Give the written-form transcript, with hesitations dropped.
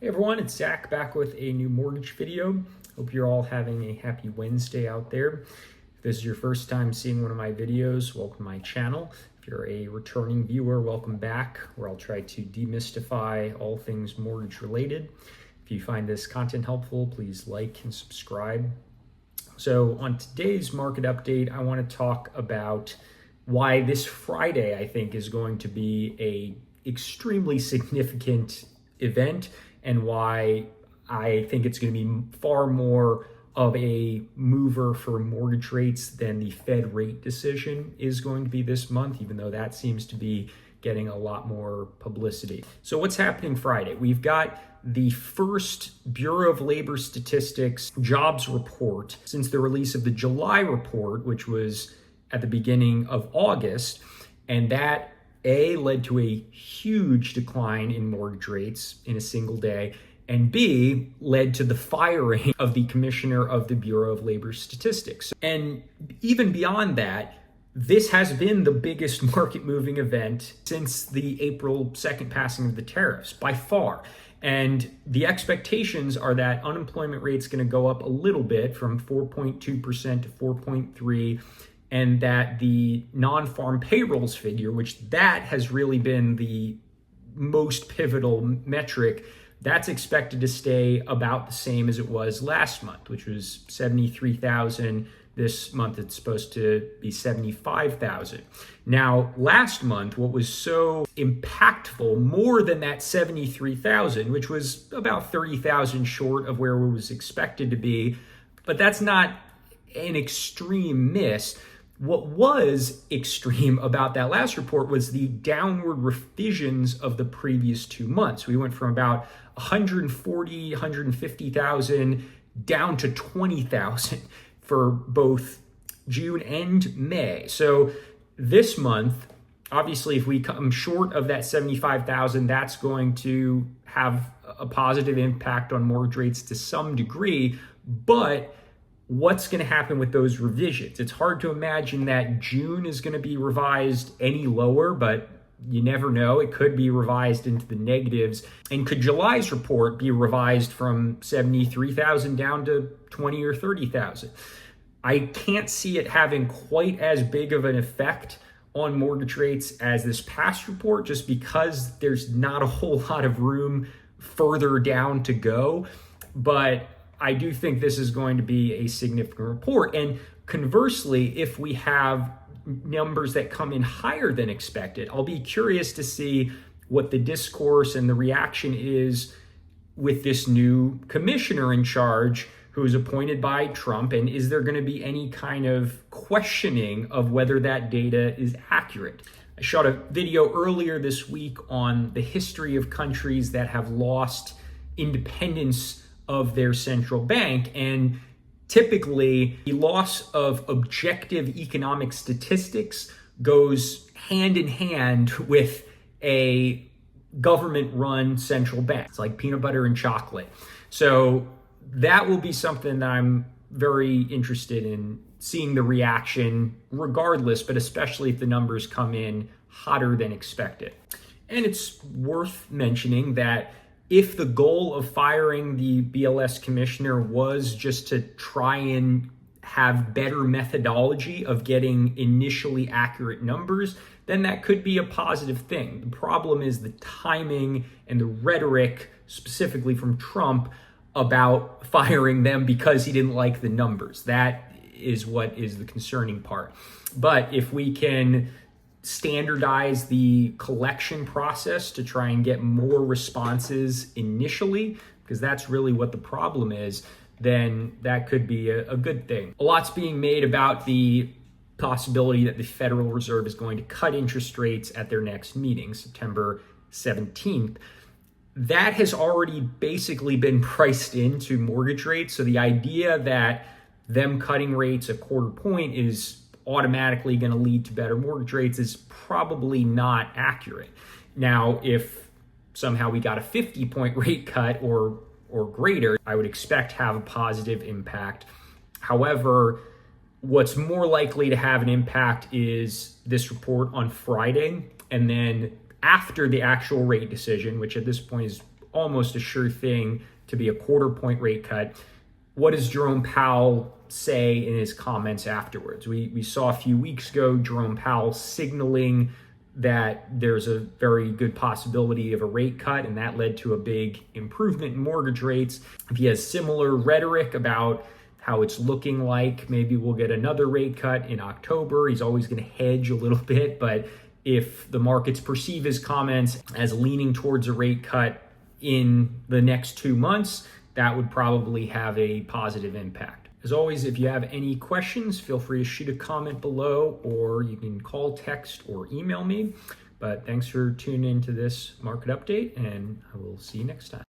Hey everyone, it's Zach back with a new mortgage video. Hope you're all having a happy Wednesday out there. If this is your first time seeing one of my videos, welcome to my channel. If you're a returning viewer, welcome back, where I'll try to demystify all things mortgage related. If you find this content helpful, please like and subscribe. So on today's market update, I want to talk about why this Friday I think is going to be a extremely significant event, and why I think it's going to be far more of a mover for mortgage rates than the Fed rate decision is going to be this month, even though that seems to be getting a lot more publicity. So what's happening Friday? We've got the first Bureau of Labor Statistics jobs report since the release of the July report, which was at the beginning of August, and that led to a huge decline in mortgage rates in a single day, and B, led to the firing of the commissioner of the Bureau of Labor Statistics. And even beyond that, this has been the biggest market moving event since the April 2nd passing of the tariffs, by far. And the expectations are that unemployment rate's going to go up a little bit from 4.2% to 4.3%. And that the non-farm payrolls figure, which that has really been the most pivotal metric, that's expected to stay about the same as it was last month, which was 73,000. This month it's supposed to be 75,000. Now, last month, what was so impactful, more than that 73,000, which was about 30,000 short of where it was expected to be, but that's not an extreme miss. What was extreme about that last report was the downward revisions of the previous 2 months. We went from about 140, 150,000 down to 20,000 for both June and May. So this month, obviously, if we come short of that 75,000, that's going to have a positive impact on mortgage rates to some degree, but what's going to happen with those revisions? It's hard to imagine that June is going to be revised any lower, but you never know. It could be revised into the negatives. And could July's report be revised from 73,000 down to 20 or 30,000? I can't see it having quite as big of an effect on mortgage rates as this past report, just because there's not a whole lot of room further down to go. But I do think this is going to be a significant report. And conversely, if we have numbers that come in higher than expected, I'll be curious to see what the discourse and the reaction is with this new commissioner in charge who is appointed by Trump. And is there going to be any kind of questioning of whether that data is accurate? I shot a video earlier this week on the history of countries that have lost independence of their central bank, and typically the loss of objective economic statistics goes hand in hand with a government-run central bank. It's like peanut butter and chocolate. So that will be something that I'm very interested in seeing the reaction regardless, but especially if the numbers come in hotter than expected. And it's worth mentioning that if the goal of firing the BLS commissioner was just to try and have better methodology of getting initially accurate numbers, then that could be a positive thing. The problem is the timing and the rhetoric, specifically from Trump, about firing them because he didn't like the numbers. That is what is the concerning part. But if we can standardize the collection process to try and get more responses initially, because that's really what the problem is, then that could be a good thing. A lot's being made about the possibility that the Federal Reserve is going to cut interest rates at their next meeting, September 17th. That has already basically been priced into mortgage rates. So the idea that them cutting rates a quarter point is automatically going to lead to better mortgage rates is probably not accurate. Now, if somehow we got a 50-point rate cut or greater, I would expect to have a positive impact. However, what's more likely to have an impact is this report on Friday, and then after the actual rate decision, which at this point is almost a sure thing to be a 1/4 point rate cut. What does Jerome Powell say in his comments afterwards? We saw a few weeks ago Jerome Powell signaling that there's a very good possibility of a rate cut, and that led to a big improvement in mortgage rates. If he has similar rhetoric about how it's looking like maybe we'll get another rate cut in October, he's always going to hedge a little bit, but if the markets perceive his comments as leaning towards a rate cut in the next 2 months, that would probably have a positive impact. As always, if you have any questions, feel free to shoot a comment below, or you can call, text, or email me. But thanks for tuning into this market update, and I will see you next time.